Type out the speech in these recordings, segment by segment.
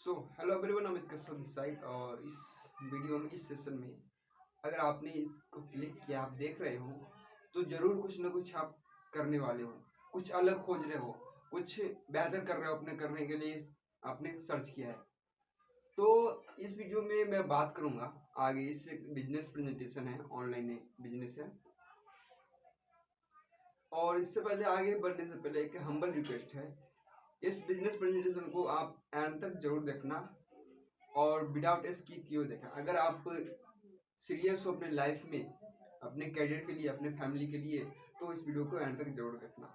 Hello everyone, Amit Kashyap this side. और इस video में, इस सेशन में, अगर आपने इसको क्लिक किया, आप देख रहे हो, तो ज़रूर कुछ ना कुछ आप करने वाले हो, कुछ अलग खोज रहे हो, कुछ बेहतर कर रहे हो अपने करने के लिए आपने सर्च किया है। तो इस वीडियो में मैं बात करूंगा आगे, इससे बिजनेस प्रेजेंटेशन है, ऑनलाइन बिजनेस है। और इससे पहले आगे बढ़ने से पहले एक हम्बल रिक्वेस्ट है, इस बिजनेस प्रेजेंटेशन को आप एंड तक जरूर देखना और विदाउट स्किप किए देखना। अगर आप सीरियस हो अपने लाइफ में, अपने करियर के लिए, अपने फैमिली के लिए, तो इस वीडियो को एंड तक जरूर देखना।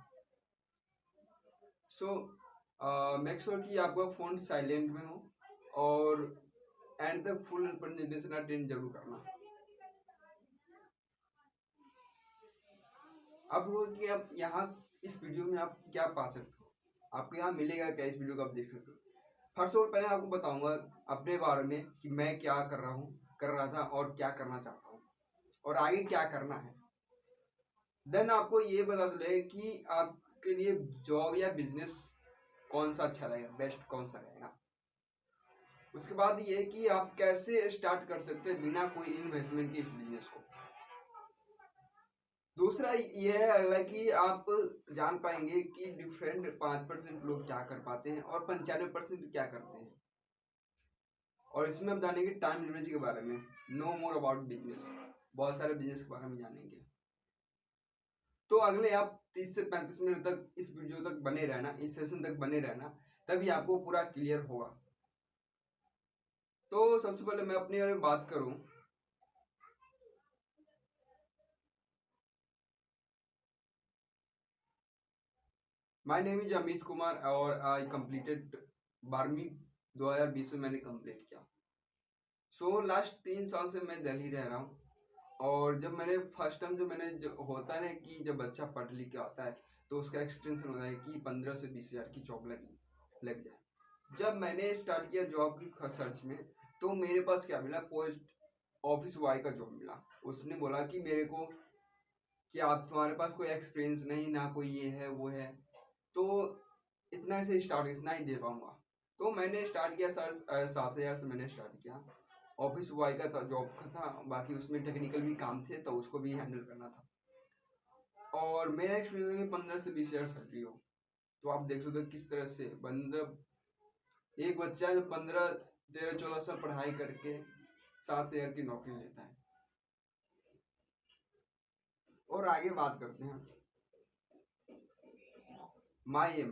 मेक श्योर कि आपका फोन साइलेंट में हो और एंड तक फुल प्रेजेंटेशन अटेंड जरूर करना। अब हो कि आप यहाँ इस वीडियो में आप क्या पा सकते हो, आपको यहाँ मिलेगा क्या, इस वीडियो को आप देख सकते हो। फर्स्ट ऑफ ऑल पहले आपको बताऊंगा अपने बारे में कि मैं क्या कर रहा था और क्या करना चाहता हूँ और आगे क्या करना है। देन आपको ये बता चले कि आपके लिए जॉब या बिजनेस कौन सा अच्छा रहेगा, बेस्ट कौन सा रहेगा। उसके बाद ये कि आप कैसे स्टार्ट कर सकते हैं बिना कोई इन्वेस्टमेंट के इस बिजनेस को। दूसरा ये है अगला कि आप जान पाएंगे कि डिफरेंट 5% लोग क्या कर पाते हैं और 95% क्या करते हैं। और इसमें हम जानेंगे टाइम लिवरेज के बारे में, नो मोर अबाउट बिजनेस, बहुत सारे बिजनेस के बारे में जानेंगे। तो अगले आप 30 से 35 मिनट तक इस वीडियो तक बने रहना, इस सेशन तक बने रहना, तभी आपको पूरा क्लियर होगा। तो सबसे पहले मैं अपने बारे में बात करूं, my name is Amit Kumar और आई कंप्लीटेड 12वीं 2020 में मैंने कंप्लीट किया। लास्ट 3 साल से मैं दिल्ली रह रहा हूँ। और जब मैंने फर्स्ट टाइम जो होता है ना कि जब बच्चा पढ़ लिख के आता है तो उसका एक्सपीरियंस होता है कि 15 से 20 हज़ार की जॉब लग जाए। जब मैंने स्टार्ट किया जॉब की सर्च में, तो मेरे पास क्या मिला, पोस्ट ऑफिस बॉय का जॉब मिला। उसने बोला कि मेरे को कि आप, तुम्हारे पास कोई एक्सपीरियंस नहीं, ना कोई ये है वो है, तो इतना से स्टार्ट, इतना ही दे पाऊंगा। तो मैंने स्टार्ट किया सर, 7 हज़ार से मैंने स्टार्ट किया। ऑफिस बॉय का जॉब था, बाकी उसमें टेक्निकल भी काम थे तो उसको भी हैंडल करना था। और मेरा एक्सपीरियंस है 15 से 20 हज़ार सैलरी हो। तो आप देख सकते हो किस तरह से एक बच्चा जो 15, 13, 14 साल पढ़ाई करके 7 हज़ार की नौकरी लेता है। और आगे बात करते हैं माई एम।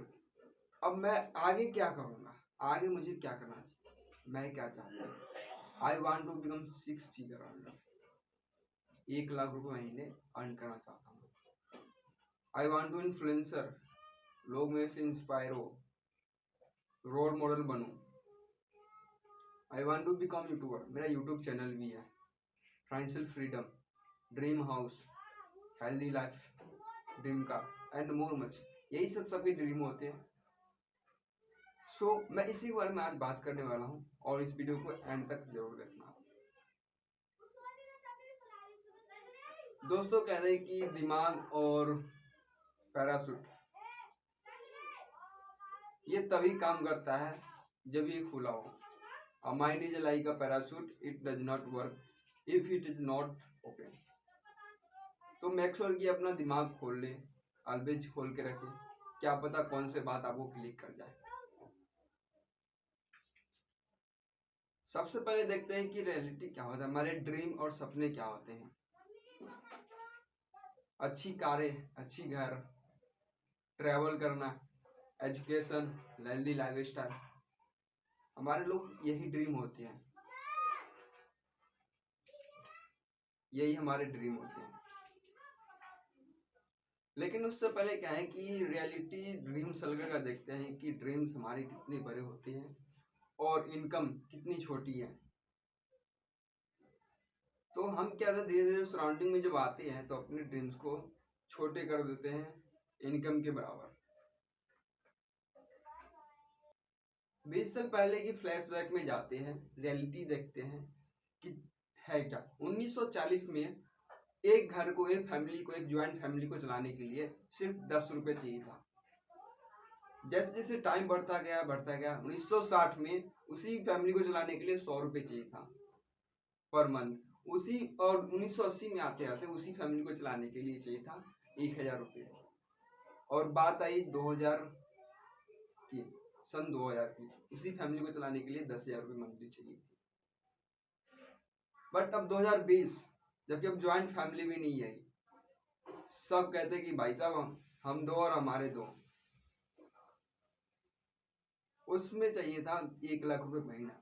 अब मैं आगे क्या करूंगा, आगे मुझे क्या करना चाहिए, मैं क्या चाहता हूँ। I want to become 6 figure earner, 1 lakh रुपए महीने अर्न करना चाहता हूँ। आई वॉन्ट टू इन्फ्लुएंसर, लोग मेरे से इंस्पायर हो, रोल मॉडल बनूं। I want to become YouTuber, मेरा यूट्यूब चैनल भी है। Financial freedom, dream house, healthy life, dream car and more much, यही सब सबके ड्रीम होते हैं। मैं इसी के बारे में आज बात करने वाला हूँ और इस वीडियो को एंड तक जरूर देखना। दोस्तों कहते हैं कि दिमाग और पैराशूट ये तभी काम करता है जब ये खुला हो। A mind is like a parachute, it does not work if it is not open। तो मेक श्योर कि अपना दिमाग खोल ले, ऑलवेज खोल के रखे, क्या पता कौन से बात आपको क्लिक कर जाए। सबसे पहले देखते हैं कि रियलिटी क्या होता है, हमारे ड्रीम और सपने क्या होते हैं। अच्छी कारें, अच्छी घर, ट्रैवल करना, एजुकेशन, हेल्दी लाइफस्टाइल, हमारे लोग यही ड्रीम होते हैं, यही हमारे ड्रीम होते हैं। लेकिन उससे पहले क्या है कि रियलिटी ड्रीम सर्कल का देखते हैं कि ड्रीम्स हमारे कितने बड़े होते हैं और इनकम कितनी छोटी है। तो हम क्या था, धीरे धीरे सराउंडिंग में जब आते हैं तो अपने ड्रीम्स को छोटे कर देते हैं इनकम के बराबर। 20 साल पहले की फ्लैशबैक में जाते हैं, रियलिटी देखते हैं कि है क्या। 1940 में एक घर को, एक फैमिली को, एक ज्वाइंट फैमिली को चलाने के लिए सिर्फ 10 रुपए चाहिए था। जैसे जैसे टाइम बढ़ता गया 1960 में उसी फैमिली को चलाने के लिए 100 रुपये चाहिए था पर मंथ। उसी और 1980 में आते आते उसी फैमिली को चलाने के लिए चाहिए था 1000 रुपये। और बात आई 2000 की, सन 2000 की, उसी फैमिली को चलाने के लिए 10,000 रुपये मंथली चाहिए थी। बट अब 2020, जबकि अब ज्वाइंट फैमिली भी नहीं है, सब कहते हैं कि भाई साहब हम दो और हमारे दो, उसमें चाहिए था 1 लाख रुपए महीना।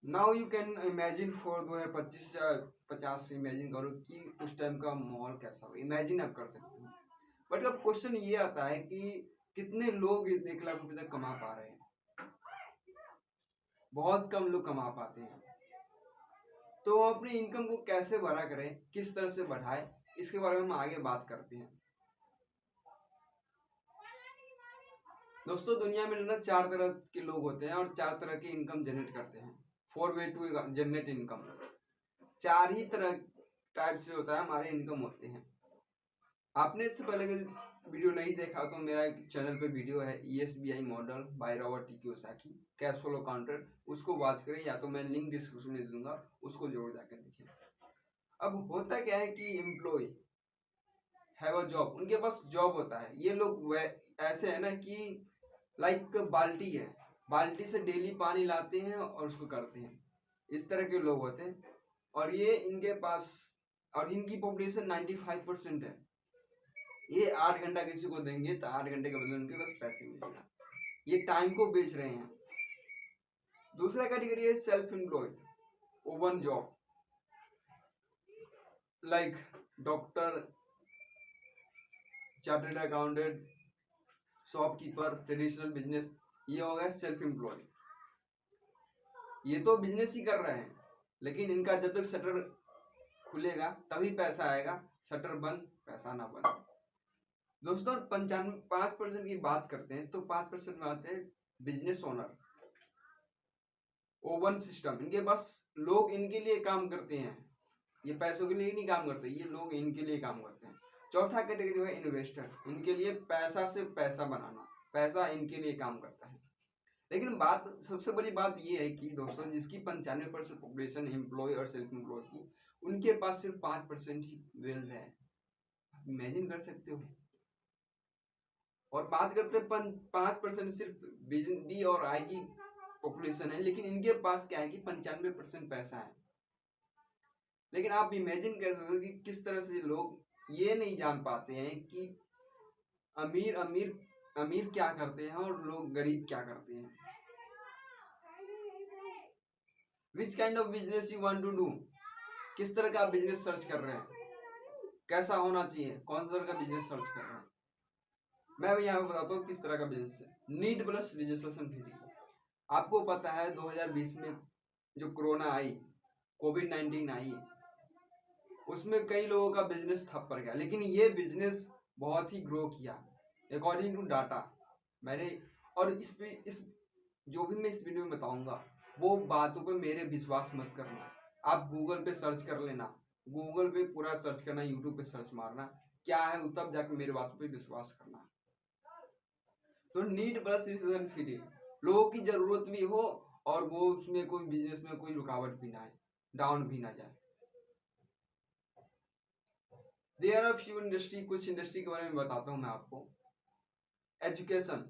Now you can imagine for 2025 या 50 में इमेजिन करो कि उस टाइम का माहौल कैसा हो, इमेजिन आप कर सकते हो। बट अब क्वेश्चन ये आता है कि कितने लोग 1 लाख रुपए तक कमा पा रहे हैं? बहुत कम लोग कमा पाते हैं। तो अपनी इनकम को कैसे बढ़ा करें, किस तरह से बढ़ाएं, इसके बारे में हम आगे बात करते हैं। दोस्तों, दुनिया में ना 4 तरह के लोग होते हैं और 4 तरह की इनकम जनरेट करते हैं। 4 वे टू जनरेट इनकम। 4 ही तरह टाइप से होता है हमारे इनकम होते हैं। आपने इससे पहले वीडियो नहीं देखा तो मेरा चैनल पे वीडियो है ESBI model by Robert T Kiyosaki, cash flow counter, उसको वॉच करें, या तो मैं लिंक डिस्क्रिप्शन में दूंगा, उसको जरूर जाकर देखिए। अब होता क्या है कि एम्प्लॉय हैव अ जॉब, उनके पास जॉब होता है। ये लोग ऐसे है ना कि लाइक बाल्टी है, बाल्टी से डेली पानी लाते हैं और उसको करते हैं, इस तरह के लोग होते हैं। और ये इनके पास, और इनकी पॉपुलेशन 95% है। ये 8 घंटा किसी को देंगे तो 8 घंटे के बदले उनके पास पैसे मिलेगा, ये टाइम को बेच रहे हैं। दूसरा कैटेगरी है self employed, oven job, like doctor, chartered accountant, shopkeeper, traditional business, ये हो गया सेल्फ एम्प्लॉयड। ये तो बिजनेस ही कर रहे हैं, लेकिन इनका जब तक शटर खुलेगा तभी पैसा आएगा, शटर बंद पैसा ना बंद। दोस्तों, 5% की बात करते हैं तो 5% में आते हैं बिजनेस ओनर, ओवन सिस्टम। इनके पास लोग इनके लिए काम करते हैं, ये पैसों के लिए नहीं काम करते, ये लोग इनके लिए काम करते हैं। चौथा कैटेगरी है इन्वेस्टर, इनके लिए पैसा से पैसा बनाना, पैसा इनके लिए काम करता है। लेकिन बात, सबसे बड़ी बात ये है कि दोस्तों, जिसकी 95% पॉपुलेशन एम्प्लॉय और सेल्फ एम्प्लॉय की, उनके पास सिर्फ 5% ही वेल्थ है। इमेजिन कर सकते हो। और बात करते हैं 5% सिर्फ बी और आई की पॉपुलेशन है, लेकिन इनके पास क्या है कि 95% पैसा है। लेकिन आप इमेजिन कर सकते हो कि किस तरह से लोग ये नहीं जान पाते हैं कि अमीर अमीर अमीर क्या करते हैं और लोग गरीब क्या करते हैं। Which kind of business you want to do, किस तरह का बिजनेस सर्च कर रहे हैं, कैसा होना चाहिए, कौन सा तरह का बिजनेस सर्च कर रहे हैं। मैं भी यहाँ पे बताता हूँ किस तरह का बिजनेस है। Need plus registration free. आपको पता है 2020 में जो कोरोना आई, कोविड-19 आई, उसमें कई लोगों का बिजनेस ठप पड़ गया, लेकिन ये बिजनेस बहुत ही ग्रो किया अकॉर्डिंग टू डाटा मैंने। और इस जो भी मैं इस वीडियो में बताऊंगा वो बातों पे मेरे विश्वास मत करना। आप गूगल पे सर्च कर लेना, गूगल पे पूरा सर्च करना, यूट्यूब पे सर्च मारना क्या है, तब जाके मेरे बातों पे विश्वास करना। तो नीड प्लस रजिस्ट्रेशन फ्री, लोगों की जरूरत भी हो और वो उसमें कोई बिजनेस में कोई रुकावट भी ना आए, डाउन भी ना जाए। देयर आर फ्यू इंडस्ट्री, कुछ इंडस्ट्री के बारे में बताता हूं मैं आपको। एजुकेशन,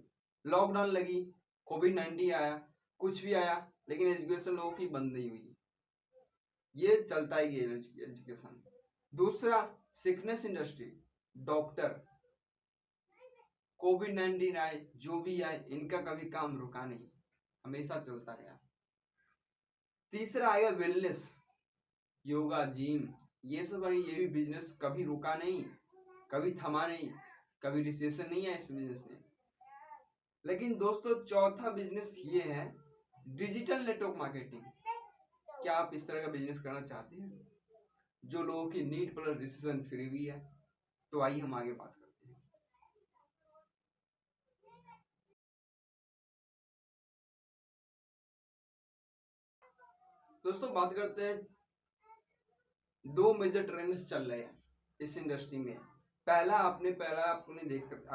लॉकडाउन लगी, कोविड-19 आया, कुछ भी आया, लेकिन एजुकेशन लोगों की बंद नहीं हुई, ये चलता ही है एजुकेशन। दूसरा सिकनेस इंडस्ट्री, डॉक्टर, कोविड-19 आए, जो भी आए, इनका कभी काम रुका नहीं, हमेशा चलता गया। तीसरा आएगा वेलनेस, योगा, जिम, ये सब, ये भी बिजनेस कभी रुका नहीं, कभी थमा नहीं, कभी रिसेशन नहीं है इस बिजनेस में। लेकिन दोस्तों, चौथा बिजनेस ये है डिजिटल नेटवर्क मार्केटिंग। क्या आप इस तरह का बिजनेस करना चाहते हैं जो लोगों की नीड पर रिसेशन फ्री भी है? तो आइए हम आगे बात करते हैं। दोस्तों, बात करते हैं, 2 मेजर ट्रेंड्स चल रहे हैं इस इंडस्ट्री में। पहला आपने आप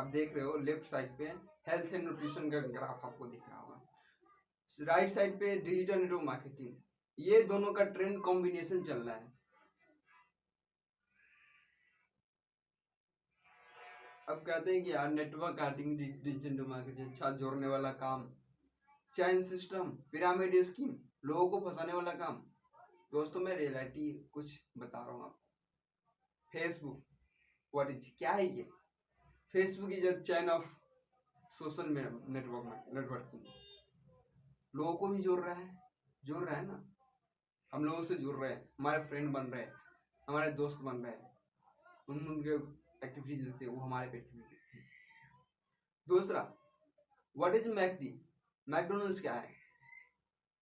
देख रहे हो लेफ्ट साइड पे हेल्थ एंड न्यूट्रिशन का ग्राफ आपको दिख रहा होगा। राइट साइड पे डिजिटल नेटवर्क मार्केटिंग। ये दोनों का ट्रेंड कॉम्बिनेशन चल रहा है। अब कहते हैं कि यार नेटवर्क मार्केटिंग डिजिटल मार्केटिंग, अच्छा जोड़ने वाला काम, चैन सिस्टम, पिरामिड स्कीम, लोगों को फंसाने वाला काम। दोस्तों मैं रियलिटी कुछ बता रहा हूँ आपको। फेसबुक व्हाट इज, क्या है ये? Facebook is a chain of social networking. लोगों को भी जोड़ रहा है ना। हम लोगों से जुड़ रहे हैं, हमारे फ्रेंड बन रहे हैं, हमारे दोस्त बन रहे हैं, उनके एक्टिविटीज देखते हैं, वो हमारे पे एक्टिविटीज देखते हैं। दूसरा, व्हाट इज मैकडी? मैकडोनल्ड्स क्या है?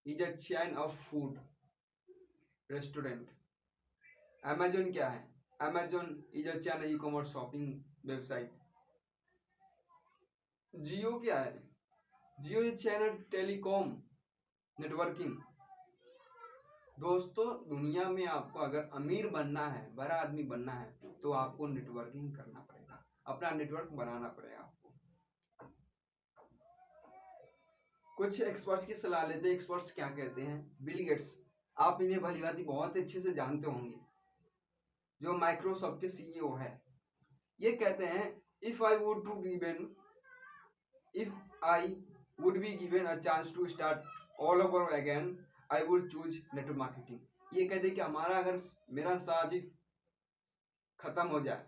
Is a chain of food restaurant. Amazon क्या है? Amazon is a chain e commerce shopping website. Jio क्या है? Jio is channel telecom networking. दोस्तों दुनिया में आपको अगर अमीर बनना है, बड़ा आदमी बनना है, तो आपको नेटवर्किंग करना पड़ेगा, अपना नेटवर्क बनाना पड़ेगा आपको। कुछ एक्सपर्ट्स की सलाह लेते हैं। एक्सपर्ट्स क्या कहते हैं? बिल गेट्स, आप इन्हें भली भांति बहुत अच्छे से जानते होंगे, जो माइक्रोसॉफ्ट के सीईओ है। ये कहते हैं if I would be given a chance to start all over again, I would choose network marketing. ये कहते हैं कि अगर मेरा साजिश खत्म हो जाए,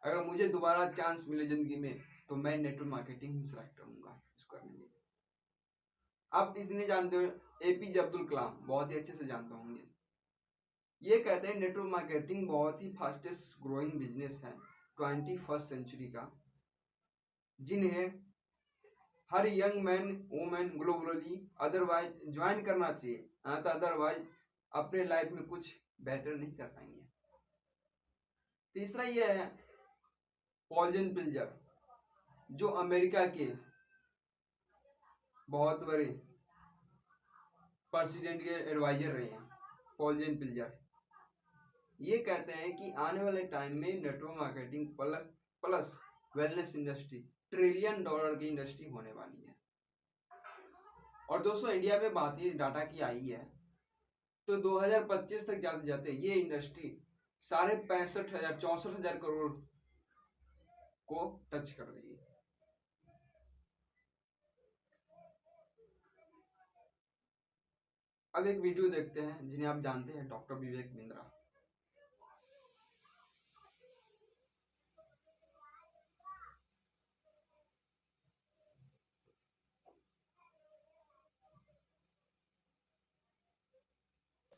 अगर मुझे दोबारा चांस मिले जिंदगी में, तो मैं नेटवर्क मार्केटिंग ही सिलेक्ट करूंगा इसको करने में। आप इसलिए जानते हो, एपीजे अब्दुल कलाम बहुत ही अच्छे से जानते होंगे। ये कहते हैं नेटवर्क मार्केटिंग बहुत ही फास्टेस्ट ग्रोइंग बिजनेस है 21st सेंचुरी का, जिन्हें हर young man women globally otherwise join करना चाहिए, तो अदरवाइज अपने लाइफ में कुछ बेहतर नहीं कर पाएंगे। तीसरा ये है पॉल जेन पिल्जर, जो अमेरिका के बहुत बड़े प्रेसिडेंट के एडवाइजर रहे हैं। पॉल जेन पिल्जर ये कहते हैं कि आने वाले टाइम में network marketing plus wellness industry $1 trillion की इंडस्ट्री होने वाली है। और दोस्तों इंडिया में बात ये डाटा की आई है, तो 2025 तक जाते जाते ये इंडस्ट्री 64,000 करोड़ को टच कर देगी। अब एक वीडियो देखते हैं जिन्हें आप जानते हैं, डॉक्टर विवेक बिंद्रा।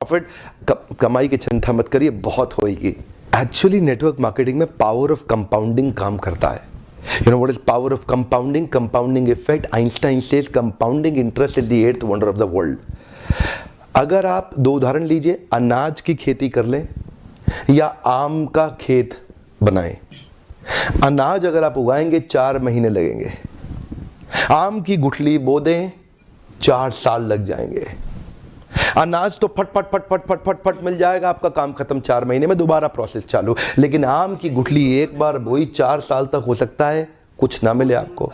प्रॉफिट कमाई की चिंता मत करिए, बहुत होगी। एक्चुअली नेटवर्क मार्केटिंग में पावर ऑफ कंपाउंडिंग काम करता है। You know what is power of compounding? Compounding effect. Einstein says compounding interest is the 8th wonder of the world. अगर आप दो उदाहरण लीजिए, अनाज की खेती कर लें या आम का खेत बनाएं। अनाज अगर आप उगाएंगे 4 महीने लगेंगे, आम की गुठली बो दें 4 साल लग जाएंगे। अनाज तो फट फट फट फट फट फट फट मिल जाएगा, आपका काम खत्म, 4 महीने में दोबारा प्रोसेस चालू। लेकिन आम की गुठली एक बार बोई 4 साल तक हो सकता है कुछ ना मिले आपको,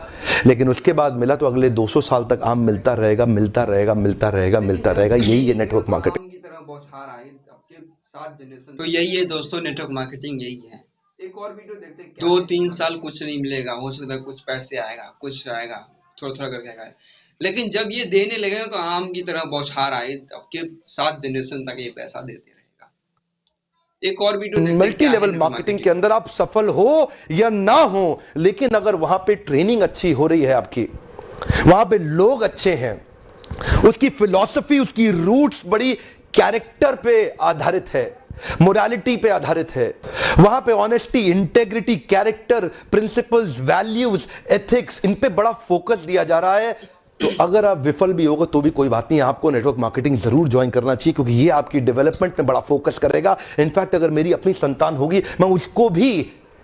लेकिन उसके बाद मिला तो अगले 200 साल तक आम मिलता रहेगा, मिलता रहेगा, मिलता रहेगा, मिलता रहेगा। यही है नेटवर्क मार्केटिंग की तरह बौछार आई आपके 7 जनरेशन। तो यही है दोस्तों नेटवर्क मार्केटिंग, यही है। एक और वीडियो देखते हैं। 2-3 साल कुछ नहीं मिलेगा, हो सकता है कुछ पैसे आएगा, कुछ आएगा, थोड़ा थोड़ा करके आएगा, लेकिन जब ये देने लगेगा तो आम की तरह बौछार आए, आपके 7 जनरेशन तक ये पैसा देते रहेगा। एक और वीडियो देखते हैं। मल्टी लेवल मार्केटिंग के अंदर आप सफल हो या ना हो, लेकिन अगर वहां पे ट्रेनिंग अच्छी हो रही है आपकी, वहां पे लोग अच्छे हैं, उसकी फिलॉसफी, उसकी रूट्स बड़ी कैरेक्टर पे आधारित है, मोरालिटी पे आधारित है, वहां पे honesty, integrity, character, principles, values, ethics, इन पे बड़ा फोकस दिया जा रहा है, तो अगर आप विफल भी होगा तो भी कोई बात नहीं, आपको नेटवर्क मार्केटिंग जरूर ज्वाइन करना चाहिए, क्योंकि ये आपकी डेवलपमेंट में बड़ा फोकस करेगा। इनफैक्ट अगर मेरी अपनी संतान होगी, मैं उसको भी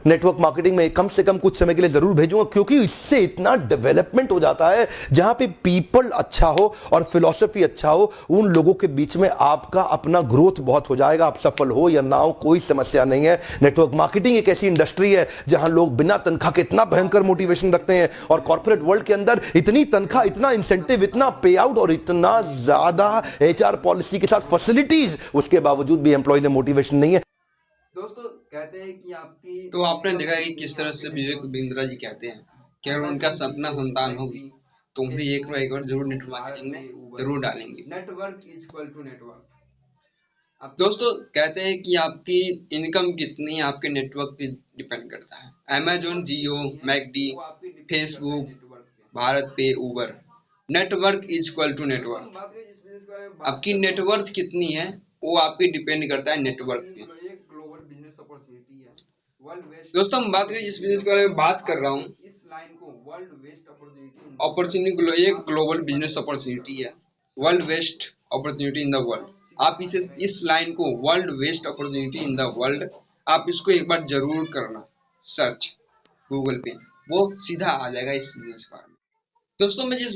नेटवर्क मार्केटिंग में कम से कम कुछ समय के लिए जरूर भेजूंगा, क्योंकि इससे इतना डेवलपमेंट हो जाता है जहां पे पीपल अच्छा हो और फिलॉसफी अच्छा हो, उन लोगों के बीच में आपका अपना ग्रोथ बहुत हो जाएगा। आप सफल हो या ना हो कोई समस्या नहीं है। नेटवर्क मार्केटिंग एक ऐसी इंडस्ट्री है जहां लोग बिना तनख्वाह के इतना भयंकर मोटिवेशन रखते हैं, और कॉर्पोरेट वर्ल्ड के अंदर इतनी तनख्वाह, इतना इंसेंटिव, इतना पे आउट और इतना ज्यादा एचआर पॉलिसी के साथ फैसिलिटीज, उसके बावजूद भी एम्प्लॉय में मोटिवेशन नहीं है। दोस्तों कहते हैं कि आपकी तो आपने देखा कि किस तरह से विवेक बिंद्रा जी कहते हैं कि अगर उनका सपना संतान होगी तो उन्हें एक बार जरूर नेटवर्क मार्केटिंग में जरूर डालेंगे। Network is equal to network. दोस्तों कहते हैं कि आपकी इनकम कितनी आपके नेटवर्क पे डिपेंड करता है। Amazon, Jio, McD, Facebook, BharatPe, Uber. Network is equal to network. आपकी नेटवर्थ कितनी है वो आपकी डिपेंड करता है नेटवर्क पे। ग्लोबल बिजनेस अपॉर्चुनिटी है। दोस्तों हम बात करें जिस बिजनेस के बारे में बात कर रहा हूँ, इस लाइन को वर्ल्ड वेस्ट अपॉर्चुनिटी अपॉर्चुनिटी, ये ग्लोबल बिजनेस अपॉर्चुनिटी है, world best opportunity in the world. आप इसे, इस लाइन को world best opportunity in the world, आप इसको एक बार जरूर करना सर्च गूगल पे, वो सीधा आ जाएगा इस बिजनेस के बारे में। दोस्तों मैं जिस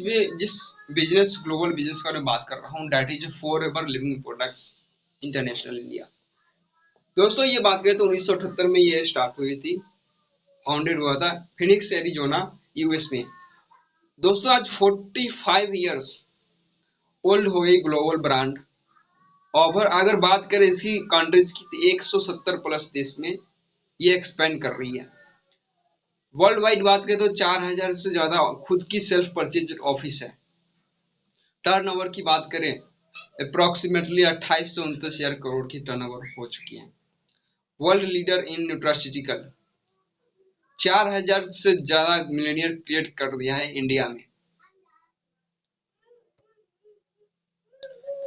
बिजनेस, ग्लोबल बिजनेस के बारे में बात कर रहा हूँ, that is forever living products international India. दोस्तों ये बात करें तो 1978 में ये स्टार्ट हुई थी, फाउंडेड हुआ था फिनिक्स एरिजोना यूएस में। दोस्तों आज 45 इयर्स ओल्ड हो गई ग्लोबल ब्रांड। और अगर बात करें इसकी कंट्रीज की तो 170 प्लस देश में ये एक्सपेंड कर रही है। वर्ल्ड वाइड बात करें तो 4000 से ज्यादा खुद की सेल्फ परचेज ऑफिस है। टर्नओवर की बात करें अप्रोक्सीमेटली 28 से 29,000 करोड़ की टर्नओवर हो चुकी है। वर्ल्ड लीडर इन न्यूट्रास्यूटिकल, 4000 से ज्यादा मिलियनियर क्रिएट कर दिया है इंडिया में।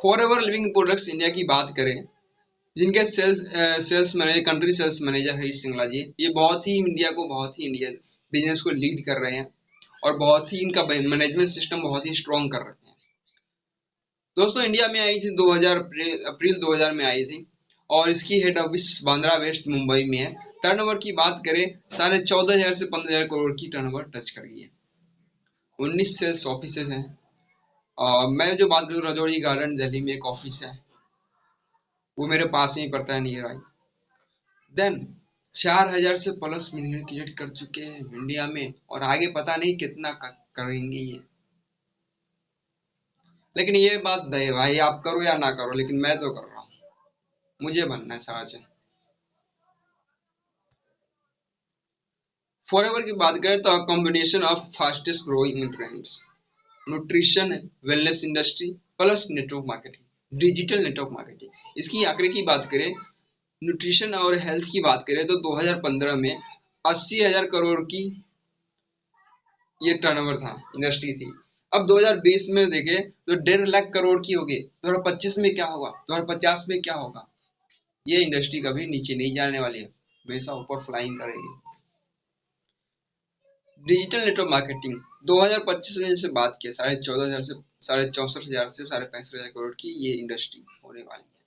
फॉरएवर लिविंग प्रोडक्ट्स इंडिया की बात करें, जिनके sales manager, country sales manager Harish Singla ji, ये बहुत ही इंडिया बिजनेस को लीड कर रहे हैं और बहुत ही इनका मैनेजमेंट सिस्टम बहुत ही स्ट्रॉन्ग कर रहे हैं। दोस्तों इंडिया में आई थी 2000 अप्रैल 2000 में आई थी और इसकी head office Bandra west Mumbai में है। टर्नओवर की बात करें 14,500 से 15,000 करोड़ की टर्नओवर टच कर गई है। 19 सेल्स ऑफिसेज हैं। मैं जो बात करूँ, रजौड़ी गार्डन दिल्ली में एक ऑफिस है, वो मेरे पास ही पड़ता है, नियर आई। देन 4000 से प्लस मिलियन क्रिएट कर चुके हैं इंडिया में और आगे पता नहीं कितना करेंगे ये। लेकिन ये बात दे भाई, आप करो या ना करो, लेकिन मैं तो कर रहा हूँ, मुझे बनना चाहिए। फॉरएवर की बात करें तो combination of fastest growing trends, nutrition, wellness industry plus network marketing, digital network marketing. इसकी आंकड़े की बात करें, न्यूट्रिशन और हेल्थ की बात करें तो 2015 में 80,000 करोड़ की ये टर्नओवर था, इंडस्ट्री थी। अब 2020 में देखें तो 1.5 लाख करोड़ की होगी। 2025 में क्या होगा, 2050 में क्या होगा? ये इंडस्ट्री कभी नीचे नहीं जाने वाली है, हमेशा ऊपर फ्लाइंग करेगी। डिजिटल नेटवर्क मार्केटिंग 2025 में जैसे बात किया, 14,500 से 64,000 से 65,000 करोड़ की ये इंडस्ट्री होने वाली है।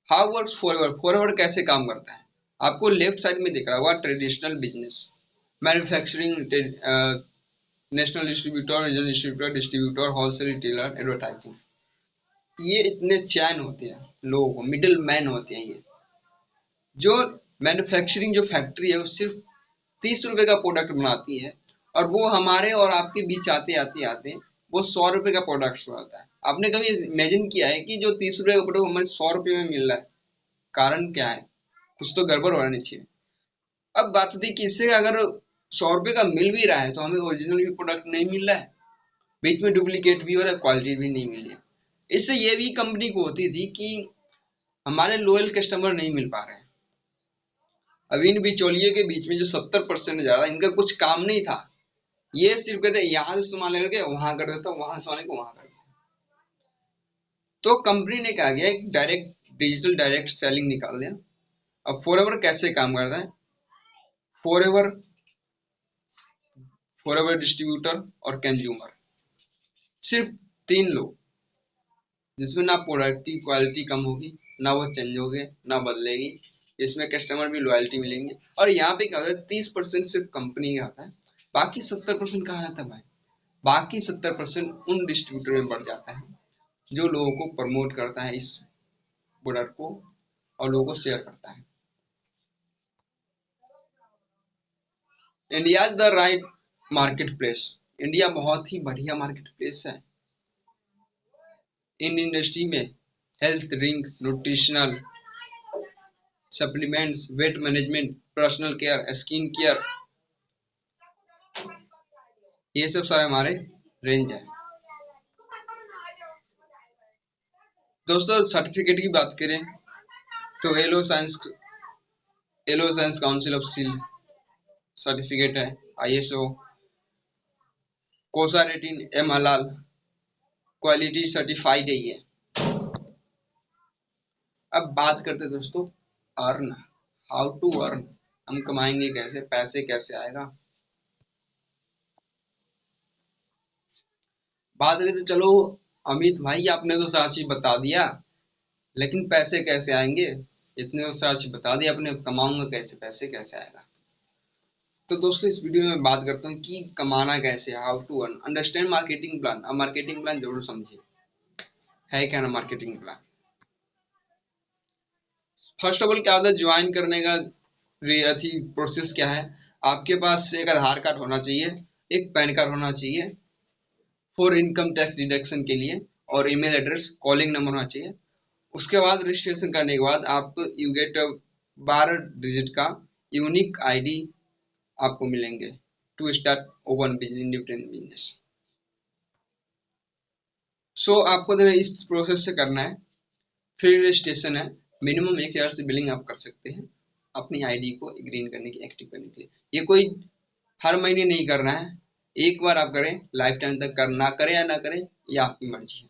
हाउ वर्क्स फॉरएवर, फॉरएवर कैसे काम करता है? आपको लेफ्ट साइड में दिख रहा होगा traditional business, manufacturing, national distributor, regional distributor, distributor, wholesale retailer, advertising. ये इतने चैन होते हैं, लोग मिडिल मैन होते हैं। ये जो मैन्युफैक्चरिंग जो फैक्ट्री है वो सिर्फ 30 रुपए का प्रोडक्ट बनाती है और वो हमारे और आपके बीच आते आते आते वो 100 रुपए का प्रोडक्ट बनाता है। आपने कभी इमेजिन किया है कि जो 30 रुपए का प्रोडक्ट हमें 100 रुपए में मिल रहा है? कारण क्या है? कुछ तो गड़बड़ होना चाहिए। अब बात होती है कि इससे अगर 100 रुपए का मिल भी रहा है तो हमें ओरिजिनल भी प्रोडक्ट नहीं मिल रहा है, बीच में डुप्लीकेट भी हो रहा है, क्वालिटी भी नहीं मिल रही है। इससे ये भी कंपनी को होती थी कि हमारे लोयल कस्टमर नहीं मिल पा रहे हैं। अब इन बिचौलिए के बीच में जो 70% ज्यादा, इनका कुछ काम नहीं था, ये सिर्फ कहते यहाँ से सामान लेकर वहां कर देता, वहां से सामान को वहां कर देता। तो कंपनी ने क्या किया, एक डायरेक्ट डिजिटल डायरेक्ट सेलिंग निकाल दिया। अब फॉरएवर कैसे काम करता है? फॉरएवर डिस्ट्रीब्यूटर और कंज्यूमर, सिर्फ 3 लोग, जिसमें ना प्रोडक्ट की क्वालिटी कम होगी, ना वो चेंज होगी ना बदलेगी, इसमें कस्टमर भी लॉयल्टी मिलेंगे। और यहाँ पे क्या होता है 30% सिर्फ कंपनी का आता है, बाकी 70% कहाँ जाता है भाई? बाकी 70% उन डिस्ट्रीब्यूटर में बढ़ जाता है जो लोगों को प्रमोट करता है इस प्रोडक्ट को और लोगों को शेयर करता है। India is the right market place. India बहुत ही बढ़िया मार्केट प्लेस है इन इंडस्ट्री में। Health drink, nutritional supplements, weight management, personal care, skin care, ये सब सारे हमारे रेंज है। दोस्तों सर्टिफिकेट की बात करें तो aloe science council of seal certificate है, ISO, कोसा रेटिन, एम हलाल क्वालिटी सर्टिफाइड है ये। अब बात करते हैं दोस्तों अर्न, हाउ टू अर्न, हम कमाएंगे कैसे, पैसे कैसे आएगा। बात करें तो चलो अमित भाई आपने तो सारा चीज बता दिया, लेकिन पैसे कैसे आएंगे? इतने तो सारा चीज बता दिया आपने, कमाऊंगा कैसे, पैसे कैसे आएगा? तो दोस्तों इस वीडियो में बात करता हूँ कि कमाना कैसे, how to earn, understand marketing plan. अब मार्केटिंग प्लान जरूर समझिए, है क्या ना marketing plan. First of all क्या होता है ज्वाइन करने का प्रोसेस क्या है? आपके पास एक आधार कार्ड होना चाहिए, एक पैन कार्ड होना चाहिए फॉर इनकम टैक्स डिडक्शन के लिए, और ईमेल एड्रेस, कॉलिंग नंबर होना चाहिए। उसके बाद रजिस्ट्रेशन करने के बाद आपको यू गेट 12 डिजिट का यूनिक आईडी आपको मिलेंगे to start open independent business. So आपको इस प्रोसेस से करना है। फ्री रजिस्ट्रेशन है, मिनिमम 1,000 से बिलिंग आप कर सकते हैं अपनी आईडी को ग्रीन करने की, एक्टिव करने के लिए। ये कोई हर महीने नहीं करना है, एक बार आप करें, लाइफ टाइम तक करना, करें या ना करें ये आपकी मर्जी है।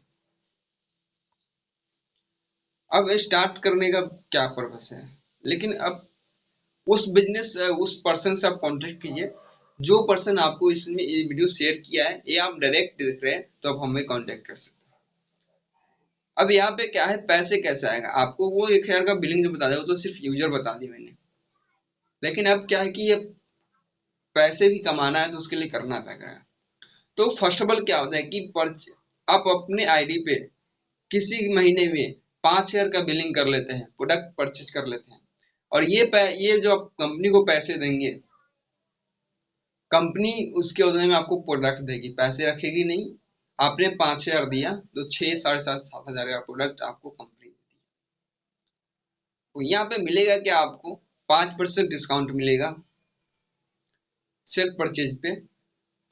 अब स्टार्ट करने का क्या पर्पस है, लेकिन अब उस बिजनेस उस पर्सन से आप कांटेक्ट कीजिए जो पर्सन आपको इसमें ये वीडियो शेयर किया है, ये आप डायरेक्ट देख रहे हैं तो आप हमें कांटेक्ट कर सकते हैं। अब यहाँ पे क्या है, पैसे कैसे आएगा आपको, वो 1,000 का बिलिंग जो बता दिया वो तो सिर्फ यूजर बता दिया मैंने, लेकिन अब क्या है कि ये पैसे भी कमाना है तो उसके लिए करना पड़ेगा। तो फर्स्ट ऑफ ऑल क्या होता है कि आप अपने आईडी पे किसी महीने में 5,000 का बिलिंग कर लेते हैं, प्रोडक्ट परचेज कर लेते हैं, और ये जो आप कंपनी को पैसे देंगे, कंपनी उसके बदले में आपको प्रोडक्ट देगी, पैसे रखेगी नहीं। आपने 5,000 दिया तो 6, 7,500, 7,000 का प्रोडक्ट आपको कंपनी देती है। तो यहाँ पे मिलेगा क्या आपको, 5% डिस्काउंट मिलेगा सेल्फ परचेज पे,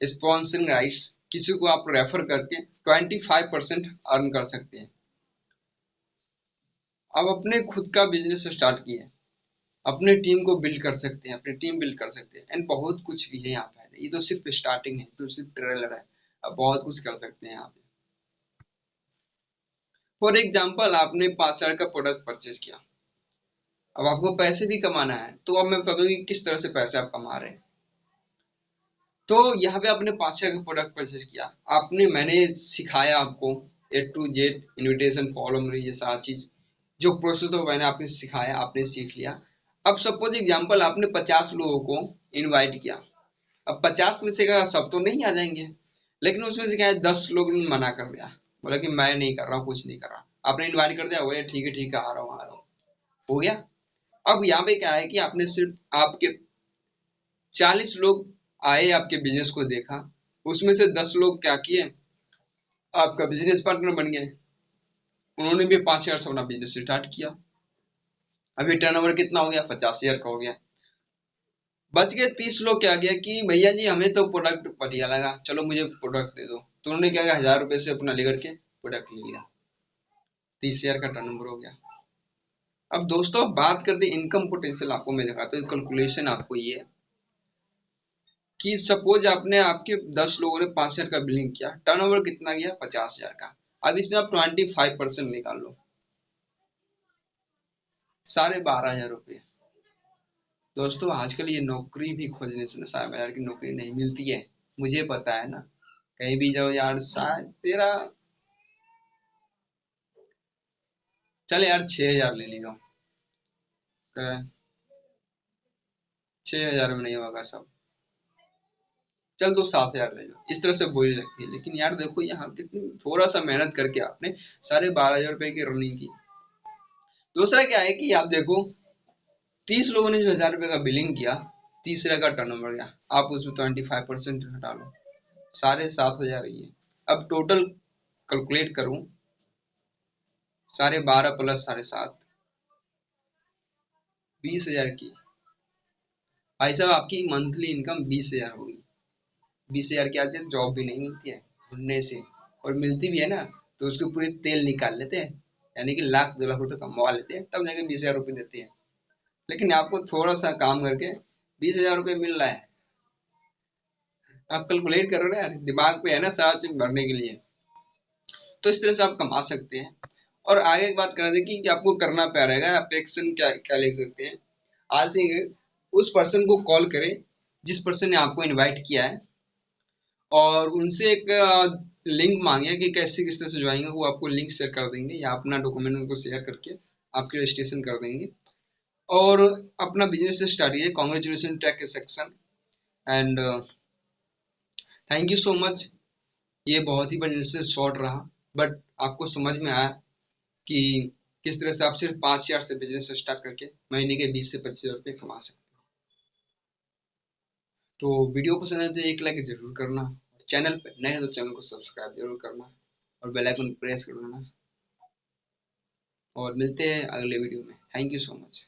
स्पॉन्सरिंग राइट्स, किसी को आप रेफर करके 25% अर्न कर सकते हैं। अब अपने खुद का बिजनेस स्टार्ट किए, अपने टीम को बिल्ड कर सकते हैं, अपनी टीम बिल्ड कर सकते हैं, एंड बहुत कुछ भी है यहाँ पे। ये तो सिर्फ स्टार्टिंग है, तो सिर्फ ट्रेलर है, अब बहुत कुछ कर सकते हैं यहाँ पे। फॉर एग्जाम्पल आपने 5,000 का प्रोडक्ट परचेज किया, अब आपको पैसे भी कमाना है, तो अब मैं बता दूं कि किस तरह से पैसे आप कमा रहे हैं। तो यहाँ पे आपने 5,000 का प्रोडक्ट परचेज किया, मैंने सिखाया आपको A to Z, invitation form, ये सारा चीज जो प्रोसेस हो मैंने आपने सिखाया, आपने सीख लिया। अब सपोज एग्जांपल आपने 50 लोगों को इनवाइट किया, अब 50 में से का सब तो नहीं आ जाएंगे, लेकिन उसमें से क्या है 10 लोग ने मना कर दिया, बोला कि मैं नहीं कर रहा हूँ, कुछ नहीं कर रहा। आपने इनवाइट कर दिया, वो ठीक है आ रहा हूँ, हो गया। अब यहाँ पे क्या है कि आपने सिर्फ आपके 40 लोग आए, आपके बिजनेस को देखा, उसमें से 10 लोग क्या किए, आपका बिजनेस पार्टनर बन गए, उन्होंने भी 5,000 से अपना बिजनेस स्टार्ट किया। अभी टर्नओवर कितना हो गया, 50,000 का हो गया। बच गए 30 लोग, क्या किया कि भैया जी हमें तो प्रोडक्ट बढ़िया लगा, चलो मुझे प्रोडक्ट दे दो, तो उन्होंने क्या किया, 1,000 रुपए से अपना लेकर के प्रोडक्ट ले लिया, 30,000 का टर्नओवर हो गया। अब दोस्तों बात करते हैं इनकम पोटेंशियल, आपको मैं दिखाता हूँ कैलकुलेशन आपको ये, कि सपोज आपने आपके 10 लोगों ने 5,000 का बिलिंग किया, टर्नओवर कितना गया, 50,000 का। अब इसमें आप 25% निकाल लो, 12,500 रुपये। दोस्तों आजकल ये नौकरी भी खोजने से 12,500 की नौकरी नहीं मिलती है, मुझे पता है ना, कहीं भी जाओ यार शायद तेरा चल यार 6,000 ले लियो। 6,000 में नहीं होगा सब। चल तो 7,000 ले लो। इस तरह से बोली लगती है, लेकिन यार देखो यहाँ कितनी थोड़ा सा मेहनत करके आपने साढ़े 12,000 रुपए की रनिंग की। दूसरा क्या है कि आप देखो 30 लोगों ने जो 1,000 रुपए का बिलिंग किया, तीसरे का टर्नओवर गया, आप उसमें 25% हटा लो, 7,500 ही है। अब टोटल कैलकुलेट करूं, 12.5 प्लस 7.5, 20,000 की। भाई साहब आपकी मंथली इनकम 20,000 होगी। 20,000 की आज जॉब भी नहीं मिलती है ढूंढने से, और मिलती भी है ना तो उसके पूरे तेल निकाल लेते हैं, यानी कि 1,00,000-2,00,000 रुपए कमवा लेते हैं, तब जाके 20,000 रुपए देते हैं। लेकिन आपको थोड़ा सा काम करके 20,000 रुपए मिल रहा है। आप कैलकुलेट करो ना यार, दिमाग पे है ना सारा चीज भरने के लिए। तो इस तरह से आप कमा सकते हैं। और आगे एक बात कर रहे थे कि आपको करना क्या रहेगा, आप एक्शन क्या क्या ले सकते हैं। आज से उस पर्सन को कॉल करें जिस पर्सन ने आपको इनवाइट किया है, और उनसे एक लिंक मांगे कि कैसे किस तरह से ज्वाइन, वो आपको लिंक शेयर कर देंगे, या अपना डॉक्यूमेंट उनको शेयर करके आपके रजिस्ट्रेशन कर देंगे, और अपना बिजनेस स्टार्ट कीजिए। Congratulation take section, and thank you so much. ये बहुत ही बिजनेस शॉर्ट रहा, बट आपको समझ में आया कि किस तरह से आप सिर्फ 5,000 से बिजनेस स्टार्ट करके महीने के 20 से 25,000 रुपये कमा सकते हैं। तो वीडियो पसंद है तो एक लाइक जरूर करना, चैनल पे नए हैं तो चैनल को सब्सक्राइब जरूर करना, और बेल आइकन प्रेस कर देना, और मिलते हैं अगले वीडियो में। Thank you so much.